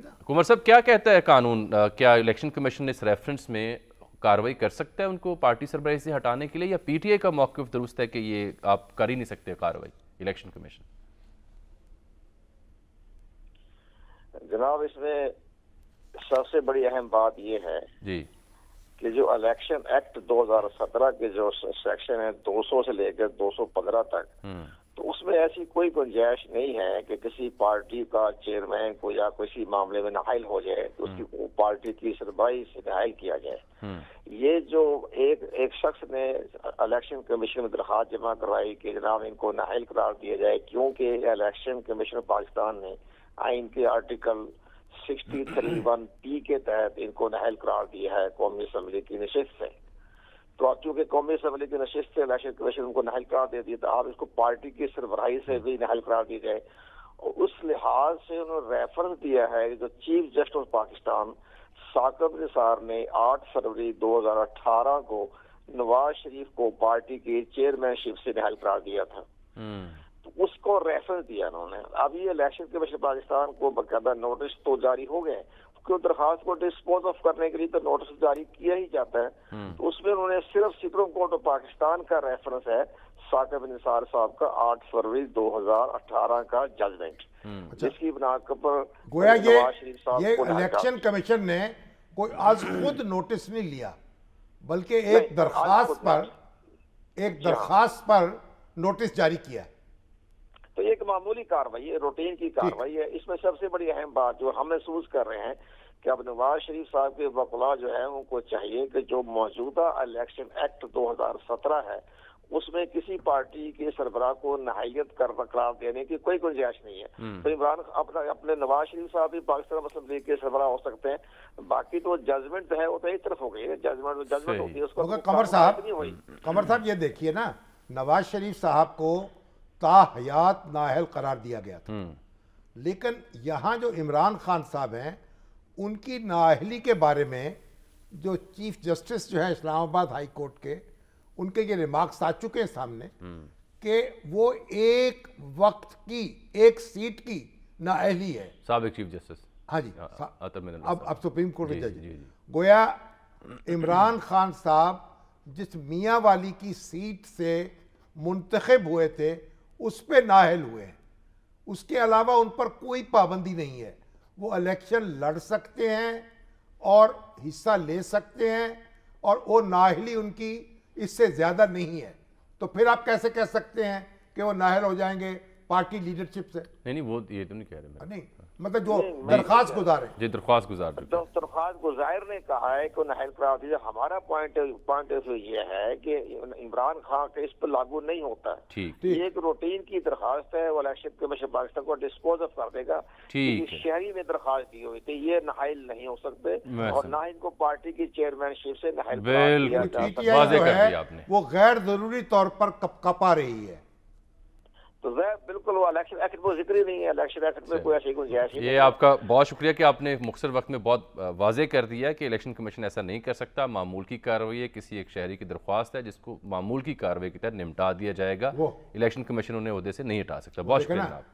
कुमार साहब, क्या कहता है कानून? क्या इलेक्शन कमीशन इस रेफरेंस में कार्रवाई कर सकता है उनको पार्टी सरबराही से हटाने के लिए, या पीटीआई का मौक़िफ़ दुरुस्त है कि ये आप कर ही नहीं सकते कार्रवाई इलेक्शन कमीशन? जनाब, इसमें सबसे बड़ी अहम बात यह है जी कि जो इलेक्शन एक्ट 2017 के जो सेक्शन है 200 से लेकर 215 तक, तो उसमें ऐसी कोई गुंजाइश नहीं है कि किसी पार्टी का चेयरमैन को या किसी मामले में नाअहल हो जाए तो उसकी पार्टी की सरबराही से नाअहल किया जाए। ये जो एक शख्स ने इलेक्शन कमीशन में दरखास्त जमा करवाई कि जनाब इनको नाअहल करार दिया जाए, क्योंकि इलेक्शन कमीशन पाकिस्तान ने आइन के आर्टिकल 63(1)P के तहत इनको नाअहल करार दिया है कौमी असम्बली की नशिस्त से। तो आप चूंकि कौमी असम्बली की नशिस्त से इलेक्शन कमीशन उनको नाअहल करार दे दिया, तो आप इसको पार्टी की सरबराही से भी नाअहल करार दी जाए। और उस लिहाज से उन्होंने रेफरेंस दिया है जो chief justice of Pakistan Saqib Nisar ने 8 फरवरी 2018 को नवाज शरीफ को पार्टी की चेयरमैनशिप से नाअहल करार दिया था। तो उसको रेफरेंस दिया उन्होंने। अब ये इलेक्शन कमीशन पाकिस्तान को बाकायदा नोटिस तो जारी हो गए, क्योंकि दरखास्त को डिस्पोज ऑफ करने के लिए तो नोटिस जारी किया ही जाता है। तो उसमें उन्होंने सिर्फ सुप्रीम कोर्ट ऑफ पाकिस्तान का रेफरेंस है साकिब निसार साहब का 8 फरवरी 2018 का जजमेंट, जिसकी बिना पर गोया ये इलेक्शन कमीशन ने कोई आज खुद नोटिस नहीं लिया, बल्कि एक दरखास्त पर नोटिस जारी किया। तो ये एक मामूली कार्रवाई है, रूटीन की कार्रवाई है। इसमें सबसे बड़ी अहम बात जो हम महसूस कर रहे हैं कि अब नवाज शरीफ साहब के वकला जो है उनको चाहिए कि जो मौजूदा इलेक्शन एक्ट 2017 है उसमें किसी पार्टी के सरबराह को नाअहलियत करार देने की कोई गुंजाइश नहीं है। तो इमरान अपने नवाज शरीफ साहब भी पाकिस्तान मुस्लिम लीग के सरबराह हो सकते हैं, बाकी तो जजमेंट है वो तो एक तरफ हो गई है। जजमेंट होती है उसको कमर साहब ये देखिए ना, नवाज शरीफ साहब को ताहयात नाअहल करार दिया गया था, लेकिन यहाँ जो इमरान खान साहब हैं उनकी नाअहली के बारे में जो चीफ जस्टिस जो है इस्लामाबाद हाई कोर्ट के, उनके ये रिमार्क्स आ चुके हैं सामने कि वो एक वक्त की एक सीट की नाअहली है। साबिक चीफ जस्टिस, हाँ जी, अब सुप्रीम कोर्ट में जज। गोया इमरान खान साहब जिस मियाँ वाली की सीट से मुंतखब हुए थे उस पे नाअहल हुए हैं, उसके अलावा उन पर कोई पाबंदी नहीं है। वो इलेक्शन लड़ सकते हैं और हिस्सा ले सकते हैं, और वो नाअहली उनकी इससे ज़्यादा नहीं है। तो फिर आप कैसे कह सकते हैं कि वो नाअहल हो जाएंगे पार्टी लीडरशिप से? नहीं, वो ये तो नहीं कह रहे। नहीं, मतलब जो दरख्वास्त गुजार है, दरख्वास्त गुजार ने कहा है कि नाअहल करार दीजिए। हमारा पॉइंट ऑफ व्यू ये है कि इमरान खान का इस पर लागू नहीं होता। ये एक रूटीन की दरखास्त है, वो इलेक्शन कमीशन पाकिस्तान को डिस्पोज ऑफ कर देगा। शहरी में दरखास्त दी हुई थी, ये नाअहल नहीं हो सकते और ना इनको पार्टी की चेयरमैनशिप से नाअहल वो गैर जरूरी तौर पर कपा रही है। तो बिल्कुल वो इलेक्शन एक्ट में जिक्र ही नहीं है, इलेक्शन एक्ट में कोई ऐसी गुंजाइश नहीं है। ये आपका बहुत शुक्रिया कि आपने मुख्तसर वक्त में बहुत वाज़ेह कर दिया कि इलेक्शन कमीशन ऐसा नहीं कर सकता। मामूल की कार्रवाई है, किसी एक शहरी की दरख्वास्त है जिसको मामूल की कार्रवाई के तहत निपटा दिया जाएगा। इलेक्शन कमीशन उन्हें ओहदे से नहीं हटा सकता। बहुत शुक्रिया।